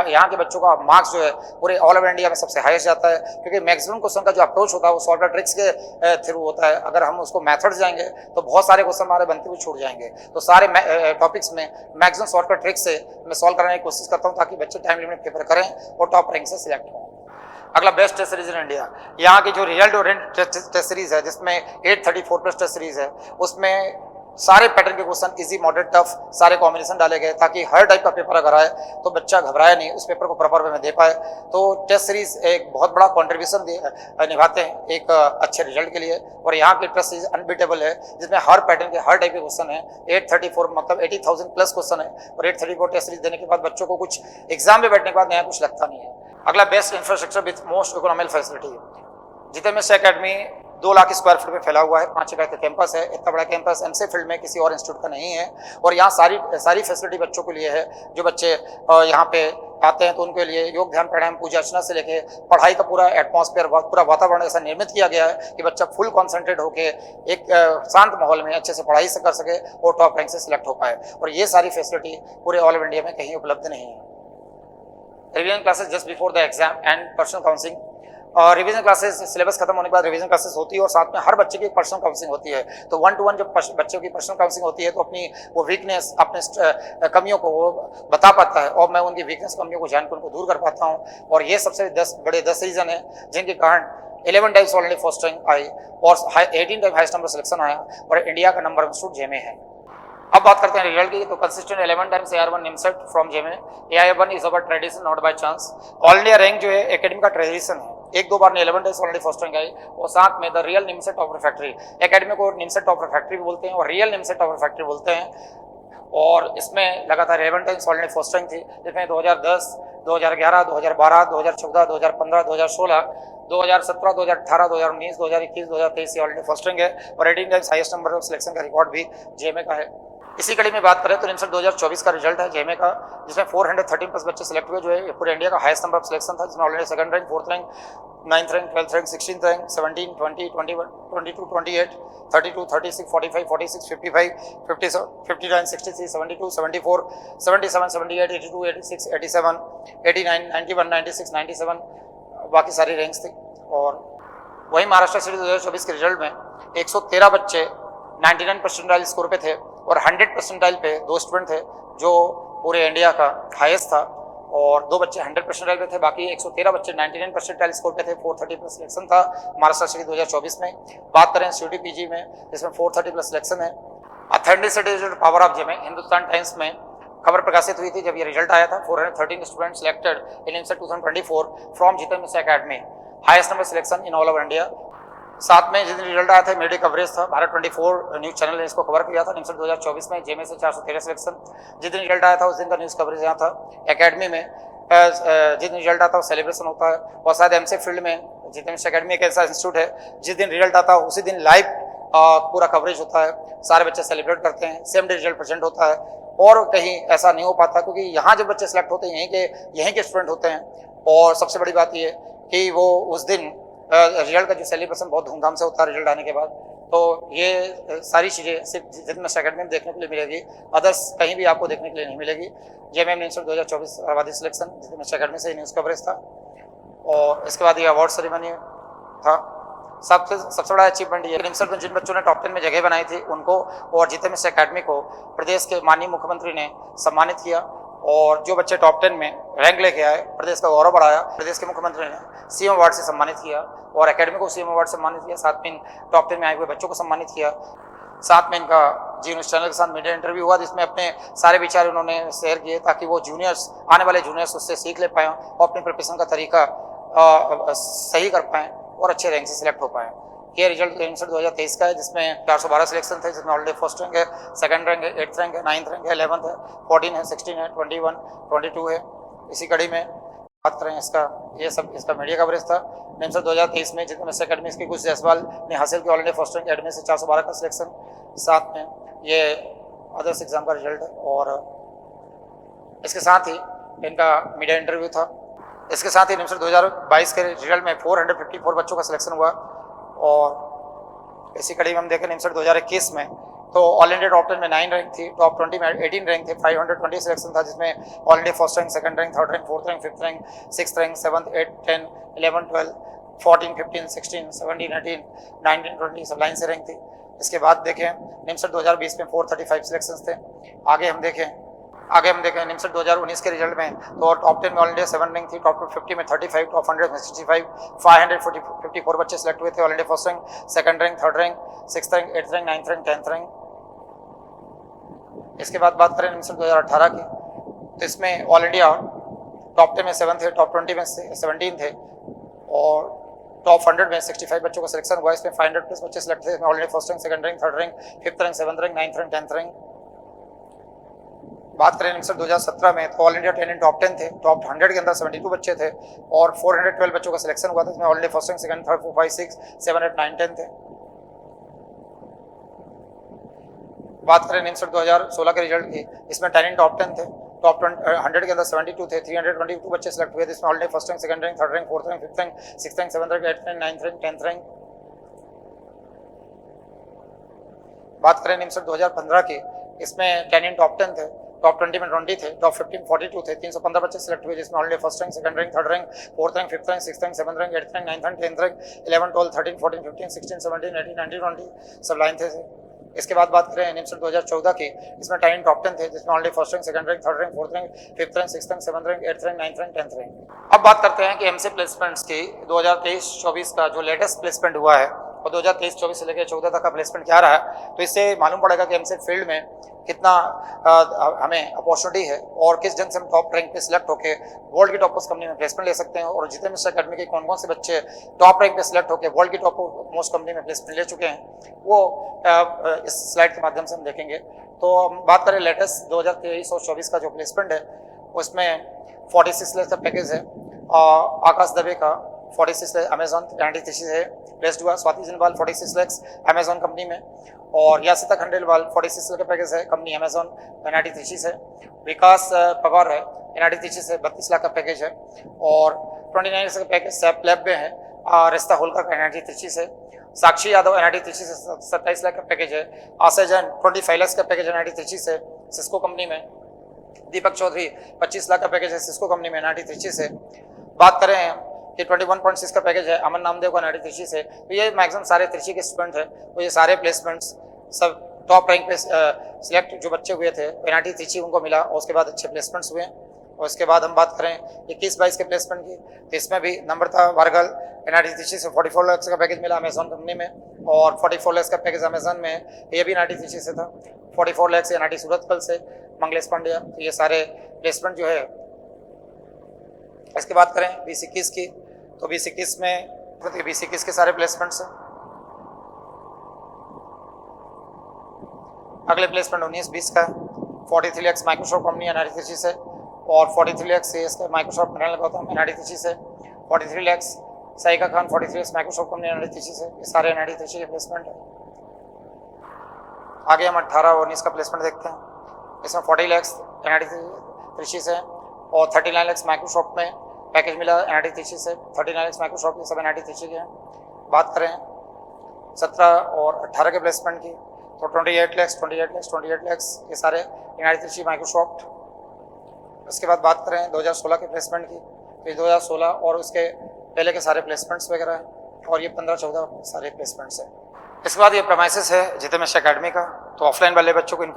यहाँ के बच्चों का मार्क्स जो है पूरे ऑल ओवर इंडिया में सबसे हाईएस्ट जाता है क्योंकि मैक्सिमम क्वेश्चन का जो अप्रोच होता है वो शॉर्टकट ट्रिक्स के थ्रू होता है। अगर हम उसको मैथड्स जाएंगे तो बहुत सारे क्वेश्चन हमारे बनते हुए छूट जाएंगे। तो सारे टॉपिक्स में मैक्सिमम शॉर्टकट ट्रिक्स से मैं सॉल्व कराने की कोशिश करता हूँ ताकि बच्चे टाइम लिमिट पेपर करें और टॉप रैंक से सिलेक्ट हों। अगला best test series in India. यहाँ की जो रिजल्ट ओरिएंटेड टेस्ट सीरीज है जिसमें 834 प्लस टेस्ट सीरीज है उसमें सारे पैटर्न के क्वेश्चन इजी मॉडरेट टफ सारे कॉम्बिनेशन डाले गए ताकि हर टाइप का पेपर अगर आए तो बच्चा घबराए नहीं, उस पेपर को प्रॉपर वे में दे पाए। तो टेस्ट सीरीज एक बहुत बड़ा कंट्रीब्यूशन निभाते हैं एक अच्छे रिजल्ट के लिए और यहाँ की टेस्ट सीरीज अनबीटेबल है जिसमें हर पैटर्न के हर टाइप के क्वेश्चन है। 834 मतलब 80,000 प्लस क्वेश्चन है और 834 टेस्ट सीरीज देने के बाद बच्चों को कुछ एग्जाम में बैठने के बाद नया कुछ लगता नहीं है। अगला best infrastructure with most economical facility. जितने में से अकेडमी 2 लाख स्क्वायर फीट में फैला हुआ है, 5 एकड़ का कैंपस है। इतना बड़ा कैंपस एमसीए फील्ड में किसी और इंस्टीट्यूट का नहीं है और यहाँ सारी फैसिलिटी बच्चों के लिए है। जो बच्चे यहाँ पे आते हैं तो उनके लिए योग ध्यान प्राणायाम पूजा अर्चना से लेके पढ़ाई का पूरा एटमॉस्फेयर पूरा वातावरण ऐसा निर्मित किया गया है कि बच्चा फुल कॉन्सेंट्रेट होके एक शांत माहौल में अच्छे से पढ़ाई से कर सके और टॉप रैंक से सिलेक्ट हो पाए। और ये सारी फैसिलिटी पूरे ऑल ओवर इंडिया में कहीं उपलब्ध नहीं है। Revision classes just before the exam and personal counselling. और रिवीजन क्लासेस सिलेबस खत्म होने के बाद रिवीजन क्लासेस होती है और साथ में हर बच्चे की पर्सनल काउंसलिंग होती है। तो 1 to 1 जब बच्चों की पर्सनल काउंसलिंग होती है तो अपनी वो वीकनेस अपने कमियों को वो बता पाता है और मैं उनकी वीकनेस कमियों को जान कर उनको दूर कर पाता हूँ। और ये सबसे 10 रीजन है जिनके कारण 11 times all India first rank आई और 18 टाइम हाईएस्ट नंबर सिलेक्शन आया और इंडिया का नंबर इंस्टीट्यूट जेमे है। अब बात करते हैं रिजल्ट की। तो consistent 11 times AR1 NIMCET from जेमे। AR1 is our tradition not by chance. All India rank जो है एकेडमी का ट्रेडिशन है। 1-2 बार ने 11 टाइम्स ऑलरेडी फर्स्ट रैंक आई और साथ में the real NIMCET top refractory. Academy को निमसेट टॉप रिफैक्ट्री भी बोलते हैं और रियल निमसेट टॉप रिफैक्ट्री बोलते हैं। और इसमें लगातार 11 टाइम्स ऑलरेडी फर्स्ट रैंक थी जिसमें 2010, 2011, 2012, 2014, 2015, 2016, 2017, 2018, 2019, 2021, 2023 से ऑलरेडी फर्स्ट रैंक है और 18 times highest number of selection का रिकॉर्ड भी जेमे का है। इसी कड़ी में बात करें तो निमसेट 2024 का रिजल्ट है जेमे का जिसमें 413 प्लस बच्चे सिलेक्ट हुए जो है पूरे इंडिया का हाईएस्ट नंबर ऑफ सिलेक्शन था जिसमें already 2nd rank, 4th rank, 9th rank, 12th rank, 16th rank, 17, 20, 21, 22, 28, 32, 36, 45, 46, 55, 57, 59, 63, 72, 74, 77, 78, 82, 86, 87, 89, 91, 96, 97 बाकी सारी रैंक्स थी। और वही महाराष्ट्र सिटी 2024 के रिजल्ट में 113 बच्चे 99 परसेंटाइल स्कोर पे थे और 100 परसेंटाइल पे 2 स्टूडेंट थे जो पूरे इंडिया का हाईएस्ट था और 2 बच्चे 100 परसेंटाइल पे थे। बाकी 113 बच्चे 99 परसेंटाइल स्कोर पे थे। 430 प्लस सिलेक्शन था महाराष्ट्र सिटी 2024 में। बात करें सीयूटी पीजी में जिसमें 430 प्लस सिलेक्शन है। अथेंटिसिटी पावर ऑफ जेमे। हिंदुस्तान टाइम्स में खबर प्रकाशित हुई थी जब ये रिजल्ट आया था। 413 student selected in NIMCET 2024 from Jitan Mishra academy, highest number selection in all over India. साथ में जिस दिन रिजल्ट आया था मीडिया कवरेज था, भारत 24 न्यूज़ चैनल ने इसको कवर किया था। निमसट 2024 में जेमे से 413 सिलेक्शन, जिस दिन रिजल्ट आया था उस दिन का न्यूज़ कवरेज यहाँ था। एकेडमी में जिस दिन रिजल्ट आता है सेलिब्रेशन होता है, और शायद एमसे फील्ड में जीतन मिश्रा अकेडमी एक ऐसा इंस्टीट्यूट है जिस दिन रिजल्ट आता है उसी दिन लाइव पूरा कवरेज होता है, सारे बच्चे सेलिब्रेट करते हैं, सेम डे रिजल्ट प्रेजेंट होता है। और कहीं ऐसा नहीं हो पाता क्योंकि यहाँ जब बच्चे सेलेक्ट होते हैं यहीं के स्टूडेंट होते हैं। और सबसे बड़ी बात ये कि वो उस दिन रिजल्ट का जो सेलिब्रेशन बहुत धूमधाम से होता है रिजल्ट आने के बाद। तो ये सारी चीज़ें सिर्फ जीतन मिश्रा अकेडमी में देखने के लिए मिलेगी, अदर्स कहीं भी आपको देखने के लिए नहीं मिलेगी। जेएमएम निमसट 2024 आबादी सिलेक्शन जीतन मिश्रा अकेडमी से न्यूज़ कवरेज था। और इसके बाद ये अवार्ड सेरेमनी था। सबसे बड़ा अचीवमेंट ये निमसट में जिन बच्चों ने टॉप 10 में जगह बनाई थी उनको और जीतन मिश्रा अकेडमी को प्रदेश के माननीय मुख्यमंत्री ने सम्मानित किया। और जो बच्चे टॉप 10 में रैंक लेके आए, प्रदेश का गौरव बढ़ाया, प्रदेश के मुख्यमंत्री ने सीएम अवार्ड से सम्मानित किया और अकेडमी को सीएम अवार्ड से सम्मानित किया। साथ में टॉप 10 में आए हुए बच्चों को सम्मानित किया। साथ में इनका जी न्यूज़ चैनल के साथ मीडिया इंटरव्यू हुआ जिसमें अपने सारे विचार उन्होंने शेयर किए ताकि वो जूनियर्स, आने वाले जूनियर्स उससे सीख ले पाएँ और अपनी प्रिपरेशन का तरीका सही कर पाएँ और अच्छे रैंक से सिलेक्ट हो पाएँ। ये रिजल्ट निमसट 2023 का है जिसमें 412 सिलेक्शन थे, जिसमें ऑलरेडी फर्स्ट रैंक है, सेकंड रैंक है, 8th रैंक है, 9th रैंक है, 11th है, 14 है, 16 है, 21, 22 है। इसी कड़ी में बात करें इसका मीडिया कवरेज था। निमसट 2023 में जितने मिश्रा अकेडमी इसके कुछ जायसवाल ने हासिल किया ऑलरेडी फर्स्ट रैंक एडमिशन से 412 का सिलेक्शन। साथ में ये अदर्स एग्जाम का रिजल्ट है और इसके साथ ही इनका मीडिया इंटरव्यू था। इसके साथ ही निमसट 2022 के रिजल्ट में 454 बच्चों का सिलेक्शन हुआ। और इसी कड़ी में हम देखें निमसट 2021 में तो ऑल इंडिया टॉप 10 में 9 रैंक थी, टॉप 20 में 18 रैंक थे, 520 सिलेक्शन था जिसमें all India first rank, second rank, third rank, fourth rank, fifth rank, sixth rank, 7th, 8th, 10, 11, 12, 14, 15, 16, 17, 18, 19, 20 सब लाइन से रैंक थी। इसके बाद देखें निमसट 2020 में 435 सिलेक्शन थे। आगे हम देखें निमसट 2019 के रिजल्ट में तो टॉप 10 में ऑल इंडिया 7 रैंक थी, टॉप 50 में 35, टॉप 100 में 65, 554 बच्चे सेलेक्ट हुए थे। All India first rank, second rank, third rank, 6th rank, 8th rank, 9th rank, 10th rank. इसके बाद बात करें निमसट 2018 की तो इसमें ऑल इंडिया टॉप 10 में 7 थे, टॉप 20 में 17 थे और टॉप 100 में 65 बच्चों का सिलेक्शन हुआ। इसमें 500 प्लस बच्चे सेलेक्ट थे। इसमें all India first rank, second rank, third rank, fifth rank, 7th rank, 9th rank, 10th rank. बात करें निमसट 2017 में तो ऑल इंडिया 10 टॉप 10 थे, टॉप 100 के अंदर 72 बच्चे थे और 412 बच्चों का सिलेक्शन हुआ था। इसमें all India first rank, second, third, 4, 5, 6, 7, 8, 9, 10 थे। बात करें निमसट 2016 के रिजल्ट की, इसमें 10 टॉप 10 थे, टॉप 100 के अंदर 72 थे, 322 बच्चे सेलेक्ट हुए थे। इसमें all India first rank, second rank, third rank, fourth rank, fifth rank, sixth rank, 7th rank, 8th rank, 9th rank, 10th rank. बात करें निमसट 2015 की, इसमें 10 टॉप 10 थे, टॉप 20 में 20 थे, टॉप 15 42 थे, 315 बच्चे सेलेक्ट हुए जिसमें all India first rank, second rank, third rank, fourth rank, fifth rank, sixth rank, 7th rank, 8th rank, 9th rank, 10th rank, 11, 12, 13, 14, 15, 16, 17, 18, 19, 20 सब लाइन थे। इसके बाद बात करें निमसट 2014 की, इसमें 10 टॉप 10 थे जिसमें all India first rank, second rank, third rank, fourth rank, fifth rank, sixth rank, 7th rank, 8th rank, 9th rank, 10th rank. अब बात करते हैं कि एमसी प्लेसमेंट्स की 2023-24 का जो लेटेस्ट प्लेसमेंट हुआ है और 2023-24 से लेकर 14 तक का प्लेसमेंट क्या रहा है, तो इससे मालूम पड़ेगा कि एमसी फील्ड में कितना हमें अपॉर्चुनिटी है और किस ढंग से हम टॉप रैंक पे सिलेक्ट होकर वर्ल्ड की टॉप मोस्ट कंपनी में प्लेसमेंट ले सकते हैं। और जीतन मिश्रा अकेडमी के कौन कौन से बच्चे टॉप रैंक पे सिलेक्ट होकर वर्ल्ड की टॉप मोस्ट कंपनी में प्लेसमेंट ले चुके हैं वो इस स्लाइड के माध्यम से हम देखेंगे। तो हम बात करें लेटेस्ट 2023 और 24 का जो प्लेसमेंट है उसमें 46 लाख का पैकेज है। आकाश दबे का 46 लाख अमेजॉन 93 है प्लेस्ड हुआ। स्वाति जिनवाल 46 लाख अमेजॉन कंपनी में और यासिता खंडेलवाल 46 लाख का पैकेज है कंपनी अमेजॉन 93 से। विकास पवार है 93 से 32 लाख का पैकेज है और 29 लाख का पैकेज सैप लैब में है रिश्ता होलकर 93 से। साक्षी यादव 93 से 27 लाख का पैकेज है। आशा जैन 25 लाख का पैकेज है 93 से सिस्को कंपनी में। दीपक चौधरी 25 लाख का पैकेज है सिस्को कंपनी में 93 से। बात करें कि 21.6 का पैकेज है अमन नामदेव का 93 से। तो ये मैक्सिमम सारे त्रिची के स्टूडेंट हैं तो ये सारे प्लेसमेंट्स सब टॉप रैंक पे सिलेक्ट जो बच्चे हुए थे पेनाल्टी त्रिची उनको मिला और उसके बाद अच्छे प्लेसमेंट्स हुए। और उसके बाद हम बात करें 21-22 के प्लेसमेंट की तो इसमें भी नम्रता वारगल एनआरटी त्रिची से 44 लाख का पैकेज मिला अमेजॉन कंपनी में और 44 लाख का पैकेज अमेजॉन में ये भी एनआरटी त्रिची से था। 44 लाख से एनआरटी सूरत कल से मंगलेश पांड्या, तो ये सारे प्लेसमेंट जो है। इसके बात करें 2021 की, तो 2021 में 2021 के सारे प्लेसमेंट्स हैं। अगले प्लेसमेंट 19-20 का है, 43 lakhs Microsoft company NIT Trichy से, और 43 lakhs CS का माइक्रोसॉफ्ट मैंने लगा था एनआईटी त्रिची से, 43 lakhs Saika Khan 43 lakhs Microsoft company NIT Trichy से। ये सारे एनआईटी त्रिची के प्लेसमेंट है। आगे हम 18 और 19 का प्लेसमेंट देखते हैं। इसमें 40 lakhs एनआईटी त्रिची से और 39 lakhs माइक्रोसॉफ्ट में पैकेज मिला एनआईटी त्रिची से। 39 lakhs माइक्रोसॉफ्ट के सब एनआईटी त्रिची के हैं। बात करें 17 और 18 के प्लेसमेंट की, तो 28 lakhs ये सारे एनआईटी त्रिची माइक्रोसॉफ्ट। उसके बाद बात करें 2016 के प्लेसमेंट की, तो ये 2016 और उसके पहले के सारे प्लेसमेंट्स वगैरह हैं, और ये 15-14 सारे प्लेसमेंट्स हैं। इसके बाद ये प्रेमाइसिस है जितेमेश एकेडमी का, तो ऑफलाइन वाले बच्चों को इस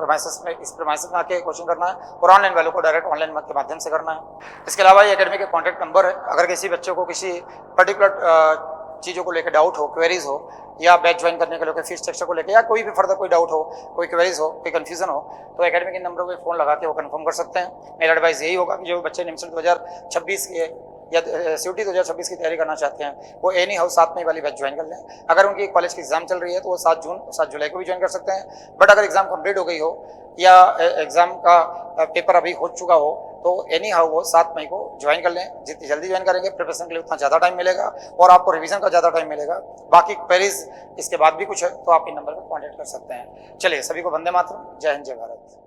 प्रेमाइसिस में आके कोचिंग करना है, और ऑनलाइन वालों को डायरेक्ट ऑनलाइन के माध्यम से करना है। इसके अलावा ये एकेडमी के कॉन्टैक्ट नंबर है, अगर किसी बच्चों को किसी पर्टिकुलर चीज़ों को लेकर डाउट हो, क्वेरीज हो, या बैच ज्वाइन करने के लिए फीस स्ट्रक्चर को लेकर, या कोई भी फर्दर कोई डाउट हो, कोई क्वेरीज हो, कोई कन्फ्यूजन हो, तो एकेडमी के नंबर पे फ़ोन लगा के वो कंफर्म कर सकते हैं। मेरा एडवाइस यही होगा कि जो बच्चे निमसट 2026 के या सीयूटी 2026 की तैयारी करना चाहते हैं, वो एनी हाउ 7 मई वाली बैच ज्वाइन कर लें। अगर उनकी कॉलेज की एग्जाम चल रही है तो वो 7 जुलाई को भी ज्वाइन कर सकते हैं। बट अगर एग्जाम कंप्लीट हो गई हो या एग्जाम का पेपर अभी हो चुका हो, तो एनी हाउ वो 7 मई को ज्वाइन कर लें। जितनी जल्दी ज्वाइन करेंगे प्रिपरेशन के लिए उतना ज़्यादा टाइम मिलेगा, और आपको रिवीजन का ज़्यादा टाइम मिलेगा। बाकी क्वेरीज इसके बाद भी कुछ है तो आप इन नंबर पर कॉन्टैक्ट कर सकते हैं। चलिए, सभी को वंदे मातरम, जय हिंद, जय भारत।